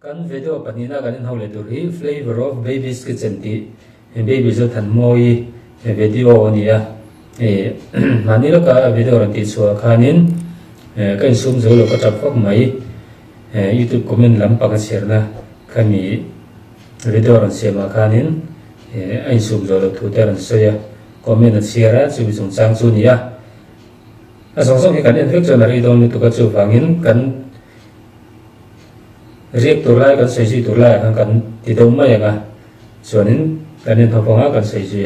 kan video panina kan hole dur hi flavor of baby's kitchen ti baby zo than moi video nia manilo ka video ran ti chua khanin kan sum zo lo ka chap khok mai youtube comment lam pa ka share na khami video ran sema khanin ai sum zo lo thu ta ran soya comment na share chu bi sung chang chu nia a song song hi kan en fek chon ri don tu ka chu wangin kan riek tur lai kan sei si tur lai kan ti dong mai nga chuanin kanin thawanga kan sei si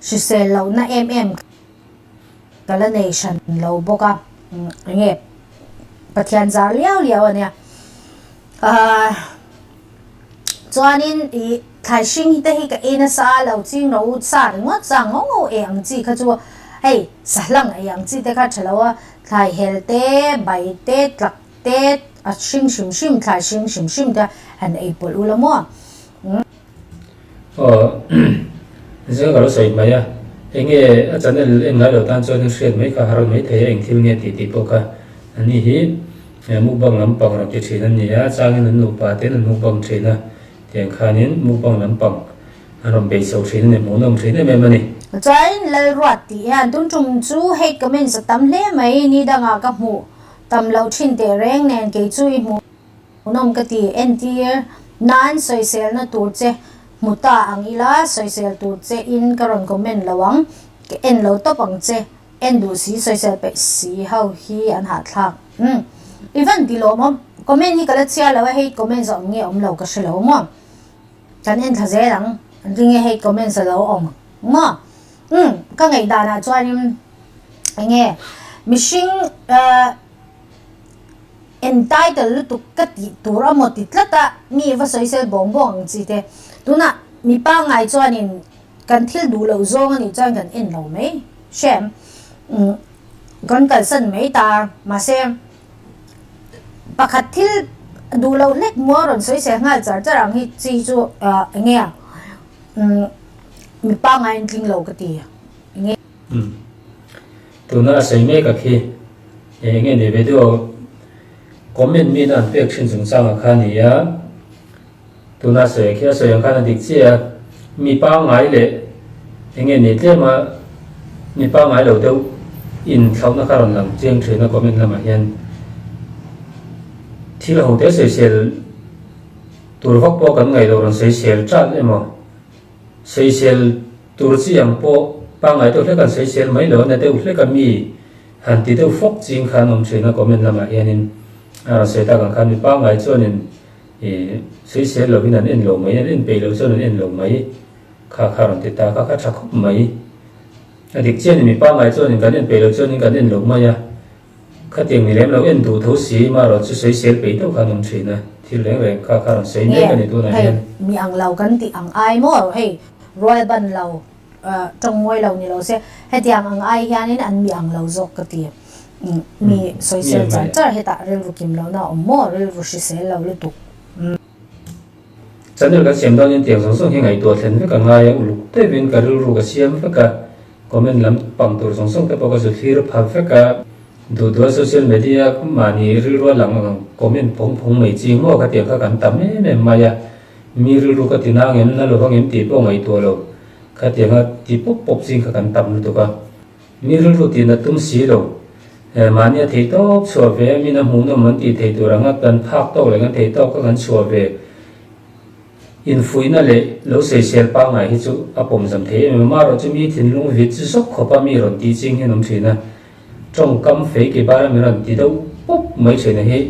she say lo na kala nation lo boka nge pathian zar liao liao ania chuanin I thai sing te hi ka ina sa lo ching no sa ngot sang ngo ang chi kha chu hey salang ang chi te kha thalawa thai helte bai te tlak te a shing shim thai shim da an apple ulamo giờ kalau saya maya enge channel engai lo tan chon share mai ka har mai the eng thil nge ti poka ani hi mukbang lampang ra ti thina ni ya changin nu pa te nu mukbang thina tiang khanin mukbang lampang arom be so thina ne monom thina me mani chain le ruat ti han tun chung chu hate comment sa tam le mai ni danga ka mu tam lo thin te reng nen ke chui mu nom ka ti entier nan social na tur che muta ang ila social tur che in karon comment lawang ke en lo to pang che en du si social pe si how hi an ha thak even di lo mo comment hi kala chia lawa hate comment sa nge om lo ka shelo mo kan en tha ze lang ring hate comment sa lo om mo ka ngai da na chuan nge mishing entitled to kati tura mo titlata mi va social bongbong chi te tuna mi pa ngai chuanin kan thil du lo zong ani chang kan en lo mai shem kan kal san mai ta ma se pakhat thil du lo lek mo ron soi se ngal char charang hi chi chu nge mi pa ngai tling lo kati nge tuna sei me ka khi nge ne video comment mi nan pek chin chung sang khani ya tuna se khia se yang khana dik chia mi pa ngai le enge ne tle ma mi pa ngai lo deu in thau na karon lang cheng thena comment lama hian thil ho te se sel tur hok po kan ngai lo ron se sel chat emo se sel tur chi yang po pa ngai to hle kan se sel mai lo na deu hle ka mi han ti deu fok ching khan om thena comment lama hianin sẽ ta càng khăn bị bao ngày cho nên sẽ lo bên anh lo mấy anh bê lo cho nên anh lo mấy khá khá rồi thì ta khá chắc không mấy thực trên thì bao ngày cho nên cái anh bê lo cho nên cái anh lo mấy à khá tiền thì làm lo anh đủ thấu xí mà rồi chứ sẽ bê đâu khá nông chuyện à thì lấy về khá rồi sẽ nhớ cái này tôi này mi ang lo kan ti ang ai mo hey royal ban lo trong ngôi lâu ni lo sẽ hay ti ang ai hianin an mi ang lo zok ka ti mi social char heta rel rukim lo na mo rel rushi se lo le tu channel ka siam daw yin tiang song hi ngai to thlen ka ngai ulu te bin ka ru ka siam ka comment lam pang tur song te pa ka su thir pha ka du social media ku mani ru lang comment phong mai chi mo ka tiang ka kan tam me ma ya mi ru ka tinang en na lo hong em ti po ngai to lo ka tiang ti pop sing ka kan tam tu ka mi ru ti na tum si lo mania thấy tốt sửa về mình làm muốn nó thì thấy tôi rằng cần phát tốt lại thấy tốt các anh sửa về in phui na lệ lâu xây xây ba ngày hết chú áp dụng làm thế mà rồi chúng mình thì luôn viết chữ số khó ba mi rồi tí chính hay nông thuyền na trong cam phê cái ba mình làm tí đâu bốc mấy chuyện này hết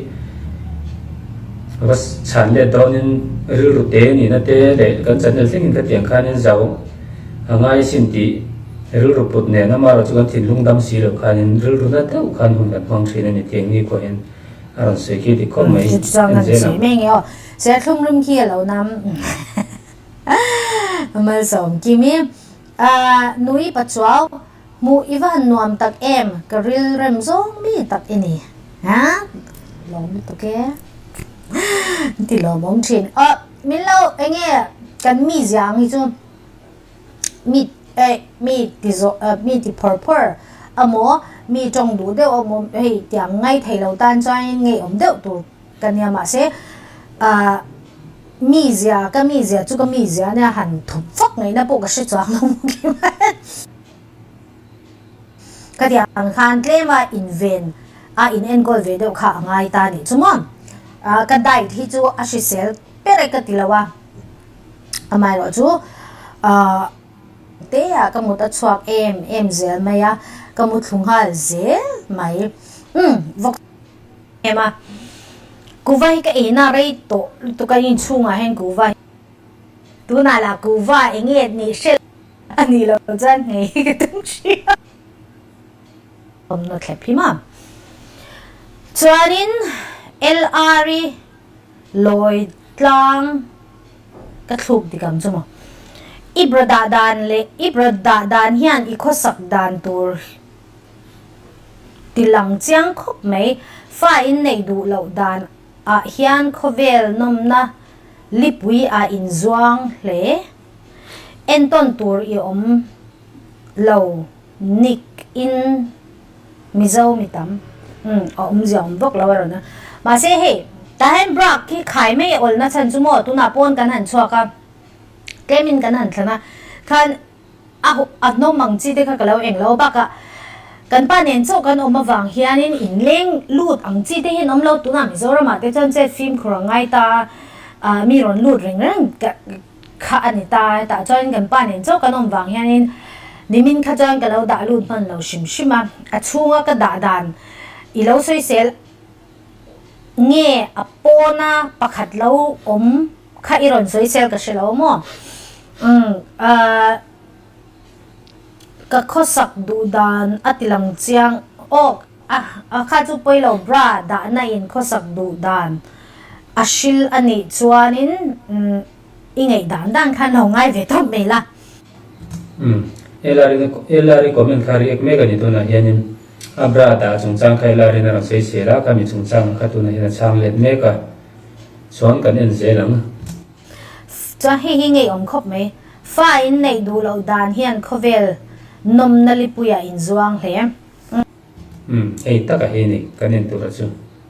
và sản lệ đó nên rượu tế này na tế để cần chân là cái tiền khai nên giàu ngay xin tí rượu bột nè nó mà rồi chúng ta lung đâm xì được khai rượu nó đâu khai không cần phong thủy nên tiền đi của hen rồi sẽ khi thì có mấy anh dễ lắm sẽ không lung kia lâu năm mà sống kim em núi bắt chuao mu ivan nuam tak em karil rem zong mi tak ini ha lom to ke ti lo mong chin min lo enge kan mi giang hi chu mi ti purple amo mi trong đủ đều amo hey tiang ngay thầy lâu tan cho anh nghe ống đậu tụ kan ya ma se mi zia ka mi zia chu ka mi zia ne han thup phok nei na po ka shi chuak lo ki ma ka dia ang khan tlema invent in engol ve de kha angai ta ni chumon ka dai thi chu a shi sel pere ka tilawa amai ro chu te ya ka mu ta chuak em zel ma ya ka mu thung hal zel mai vok ema kuwai ka ina rei to ka yin chunga hen kuwai tu na la kuwai nge ni shel ani lo chan nge ka tung chi om no thep hi ma chuanin LR loi tlang ka thluk dikam chuma ibrada dan hian i khosak dan tur tilang chiang khop mai fa in nei du lo dan hian khovel nomna lipui in zuang hle enton tur i om lo nik in mizo mitam ziang bok lo ro na ma se he ta hen brak ki khai me ol na chan chu mo tu na pon kan han chua ka kemin kan han thana khan a no mang chi de kha ka lo eng lo ba ka kan pa nen chau kan oma wang hianin in leng lut ang chi te hin om lo tu na mi zora ma te chan che film khurangai ta mi ron lut ring kha ani ta chuan kan pa nen chau kan om wang hianin nimin kha chuan ka lo da lut man lo shima a chunga ka da dan i lo soi sel nge apona pakhat lo om kha iron soi sel ka shelo mo ka khosak du dan atilang chiang kha chu poilo bra da na in khosak du dan ashil ani chuanin ingai dan khan lo ngai ve thop me la elari comment khari ek mega ni to na hianin abra da chung chang khai la rena sei sela ka mi chung chang kha tu na hian chang let meka chuan kan en zelang cha hi ngai om khop me fa in nei du lo dan hian khovel nom na lipuya in zuang hle ei taka he ni kanen tu ra chu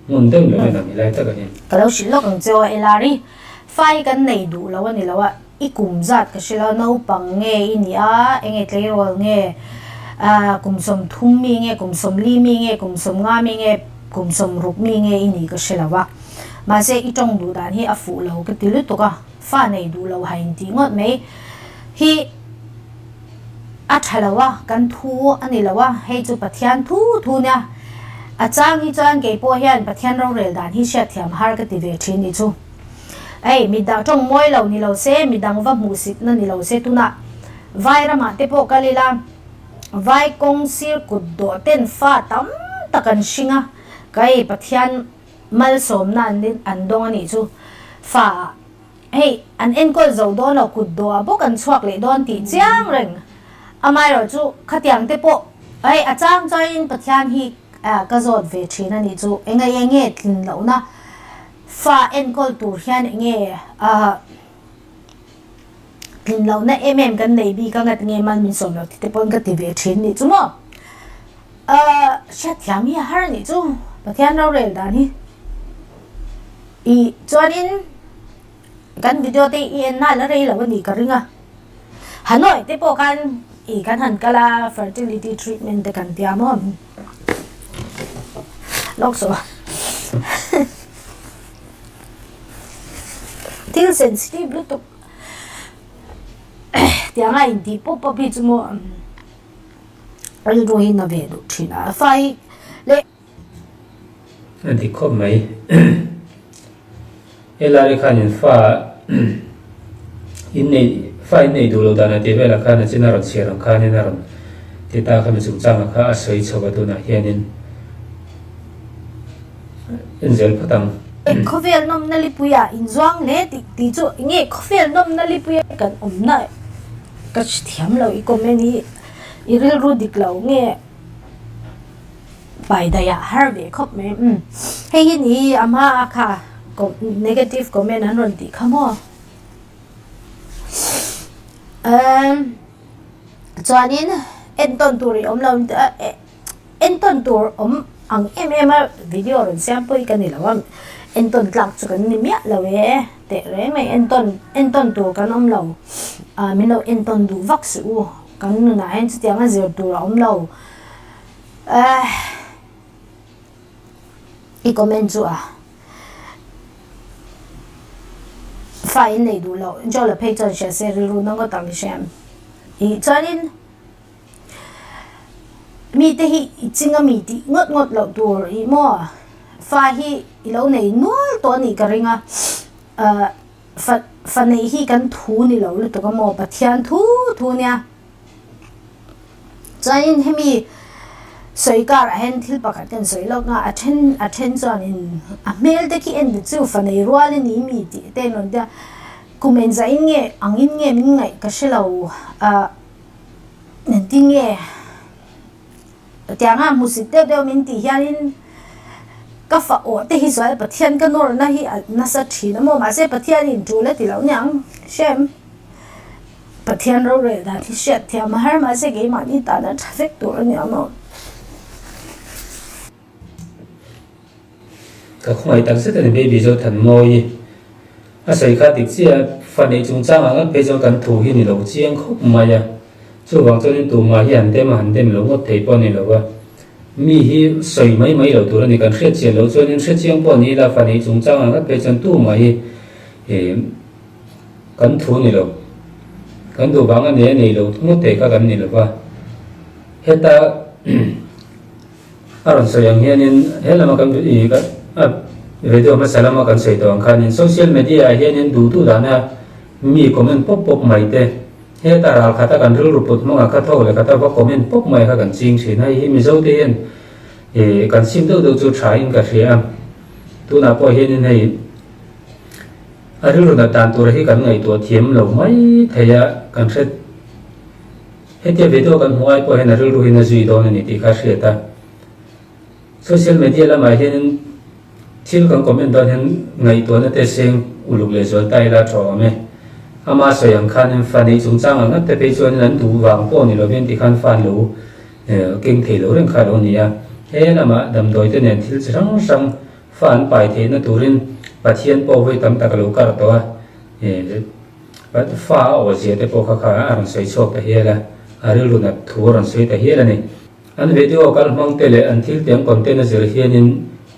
mun deng lo na mi lai taka he kalau shilok ang jo elari fai kan nei du lo ani lo ikum zat ka shila no pang nge inia enge tleirol nge kumsom thum mi nge kumsom li mi nge kumsom nga mi nge kumsom rup mi nge ini ka shila wa ma se itong du dan hi afu lo ka tilu to ka fa nei du lo hain ti ngot mai hi athalawa kan thu ani lawa hei chu pathian thu nya achang hi chang ke po hian pathian ro rel dan hi sha thiam har ka ti ve thin ni chu ei midang tong moi lo ni lo se midang va mu sit na ni lo se tu na vai ra ma te po kalila vai kong sir ku do ten fa tam takan shinga kai pathian mal som na an dong ani chu fa hey an enkol zo do lo ku do bo kan chuak le don ti chiang reng amai ro chu khatiang te po ai achang chain pathian hi ka zot ve thina ni chu enga enge thin lo na fa enkol tur hian nge thin lo na kan nei bi ka ngat nge man min som lo ti te pon ka ti ve thin ni chu mo sha thiam hi har ni chu pathian ro rel dan hi i chuanin kan video te in na la rei lo ni ka ringa hanoi te po kan kan han kala fertility treatment te kan tia mo lok so til sensitive bluetooth tia nga in ti po pi chu mo al ro hin na ve do thina fai le anti khop mai elari khanin fa in nei fai nei du lo dana te vela khana china ron cherang khani na ron te ta khami chung chang kha asoi choga tu na hianin enzel phatang khovel nom na lipuya in zuang le ti chu nge khovel nom na lipuya kan om na ka thiam lo I komeni iril ru dik lo nge pai da ya har ve khop me hei ni ama kha negative comment an ron ti khamo chuanin enton tur om lo enton tur om ang video ron siam poi kan ni lawam en ton tlak chu kan ni mia lo e te re mai en ton tur kan om lo min lo en ton du vak su kan nu na hen chu tiang a zer tur om lo i comment chu a fine nei du lo jo la page cha se ru nang ko tang shem i chanin mi te hi chinga mi ti ngot lo tur i mo fa hi i lo nei nual to ni ka ringa fa nei hi kan thu ni lo lu to ka mo pathian thu nia chain hemi soikar hen thil pakhat kan soi lo nga athen chuan in a mel te ki en chu fa nei rual ni mi ti te non da kumen za in nge angin nge min ngai ka shelo nen ti nge tianga musik te min ti hianin ka fa o te hi soi pathian ka nor na hi na sa thina mo ma se pathian in tu le ti lo nyang shem pathian ro re da thi shet thia ma har ma se ge ma ni ta na traffic tur ni amo ka khoi tak se ten baby zo than moi a sai kha tik chia fa nei chung chang ang pe zo kan thu hi ni lo chiang khop ma ya chu wang cho ni tu ma hi an dem lo ngot thei pon ni lo wa mi hi soi mai lo tur ni kan hret che lo cho nin hret chiang pon ni la fa nei chung chang ang pe chan tu ma hi kan thu ni lo kan du bang an nei lo ngot thei ka kan ni lo wa heta aron so yang hianin helama kan i ka video masalama kan sei to khanin social media hianin du dana mi comment pop mai te he ta ra khata kan ru put mo ka tho le khata ba comment pop mai ka kan ching thin hai hi mi zo te hen kan sim do chu tha in ka hria tu na po hianin hei aru na tan tur hi kan ngai to thiam lo mai theya kan hret he te video kan huai po hen aru hin a zui do ni ti kha hria ta social media la mai hianin thil kan comment don hen ngai to na te seng uluk le zol tai la tho me ama so yang khan fa nei chung chang ang te pe chuan nan du wang po ni lo ben ti khan fan lo king thei lo reng kha lo ni ya he na ma dam doi te nen thil sang fan pai the na turin pathian po voi tam tak lo kar to a pat fa o je te po kha an sei chok ta he la ari lu na thur an sei ta he la ni an video kal mang te le an thil tiang content a zer hianin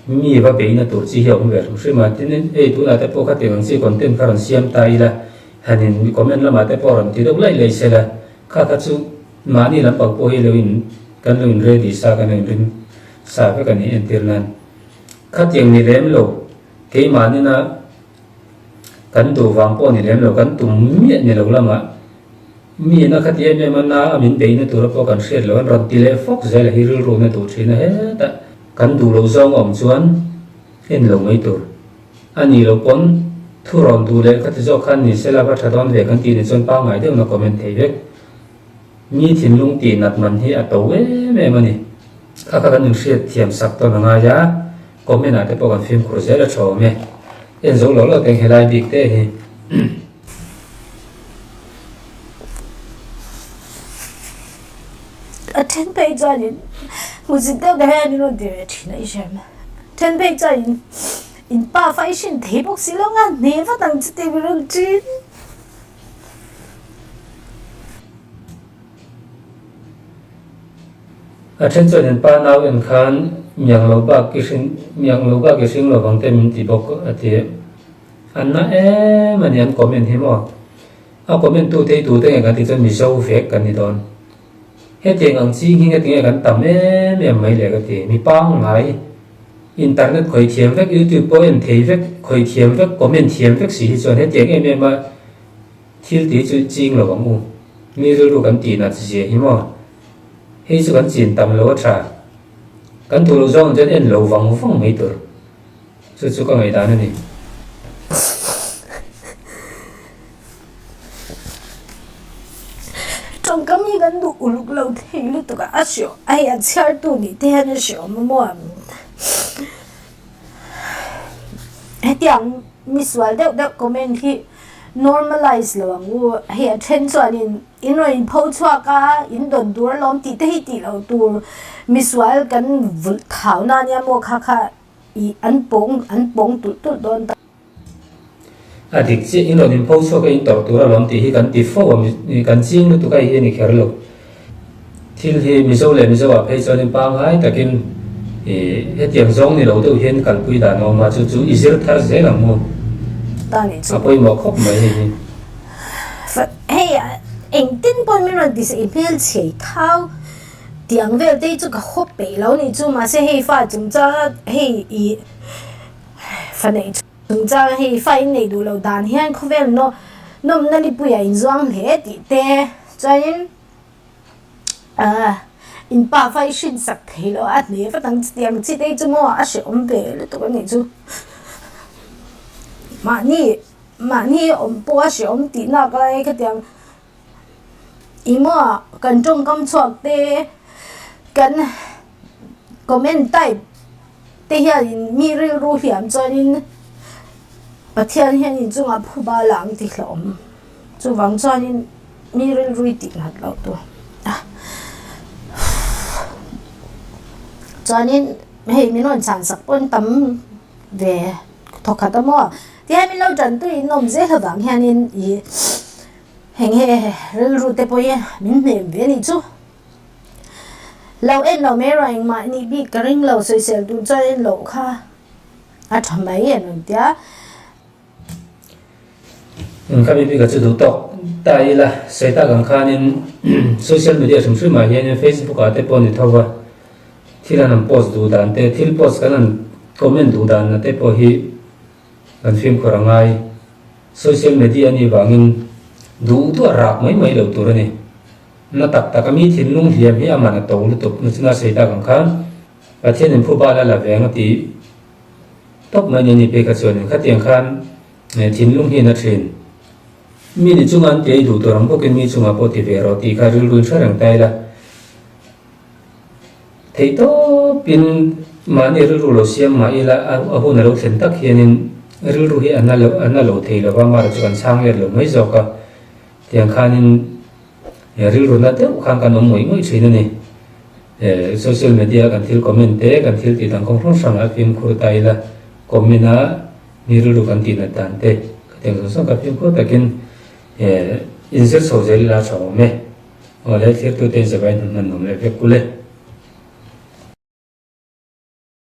mi va be na tur chi hiom ver hri ma tin tu la te po kha te ang chi content karan siam tai la hanin comment la ma te po ran ti do lai le se la kha chu ma ni la pa po hi lewin kan lewin ready sa kan rin sa ka kan ni entirnan kha tiang ni lem lo ke ma ni na kan tu wang po ni lem lo kan tum mi ni lo la ma mi na kha ti em ma na amin be na tur po kan share lo ran ti le fok zel hi ru na tu thina he ta kan du lo zong om chuan en lo mai tur ani lo pon thu ron du le kha zo khan ni sela ba tha don ve kan ti ni chon pa ngai de na comment thei vek mi thin lung ti nat man hi a to we me mani kha kan ning hriat thiam sak to na nga ya comment a te po kan film khur zela tho me en zo lo teng helai bik te hi attend page on music da he ni no de thina I shem 10 page in pa fai shin thei bok silonga neva tang chite biron chin attention en pa naw en khan myang lo ba ki sing lo bang te min ti bok ati anna mani an comment hi mo a comment tu te ga ti chon mi so fek kan ni don he te ang chi hi ga ti kan tam mai le ga ti mi pang ngai internet khoi thiam vek youtube po en thei vek khoi thiam vek comment thiam vek si hi chon he te em ma thil ti chu ching lo bang u mi ru kan ti na chi hi mo he chu kan chin tam lo tha kan tu lo zong chen en lo wang phong mai tur chu ka ngai da na ni trong cam hi kan du uluk lo thei lu to ka asyo ai a char tu ni te han syo mo tiang miswal de comment hi normalize lo angu he attention in roi pho chwa ka in don dur lom ti te hi ti lo tur miswal kan vul khau na nya mo kha i an pong tu don ta adik chi in lo nin po so ka in tor tura lom ti hi kan ti fo kan ching nu tu kai hi ni kherlo thil hi mizo le mizo a phei chonin pa ngai takin he tiang zong ni lo deuh hian kan pui dan ma chu chu izir thar ze lang mo ta ni chu apoi mo khop mai hi hey eng tin pon mi ron dis email chei thau tiang vel te chu ka khop pe lo ni chu ma se hei fa chung cha hei i fa nei chung cha hei fa in nei du lo dan hian khu vel no nom na ni puya in zuang le ti te chain in pa fai shin sak thei lo at le fa tang tiang chi te chu mo a she om be le to ni chu ma ni om po a she om ti na ka ai ka tiang imo kan trong kam chuak te kan comment type te hian mi ril ru hiam chuanin pathian hian in chunga phuba lang ti hlom chu wang chuanin mi ril rui ti nat lo tu chuanin hei mi non chan sak pon tam ve thokhat amo ti hai mi lo tran tu in nom ze hawang hianin i heng he ril ru te poi min nem ve ni chu lâu em lâu mấy rồi mà ni bị cái ring lâu sôi sôi đủ cho em lâu kha à thằng mấy em rồi tía kami bi ka chu du tok tai la sei ta gang khanin social media sum sum ma hian Facebook ate pon ni thawa thilanam post du dan te thil post kanan comment du dan na te po hi kan film khorangai social media ni wangin du tu rak mai lo tur ni na tak tak mi thin lung hiam hi amana to lu top nu chuna sei ta gang khan pathian in phu ba la veng ti top mai ni pe ka chon khatiang khan thin lung hi na thin mi ni chungan te du to ram bokin mi chunga po ti ve ro ti kha ril run tharang tai la thei to pin ma ni ru lo siam ma ila a hu na lo thlen tak hianin ril ru hi anna lo thei lo wa ma ro chuan sang le lo mai zo ka tiang khanin ril ru na te khang kan moi thin ni social media kan thil comment te kan thil ti tang kong rong sang a phim khur tai la comment a ni ru kan ti na tan te tiang so ka phim ko takin insert so zel la chaw me ole thir tu te se bai nan nom le pe kule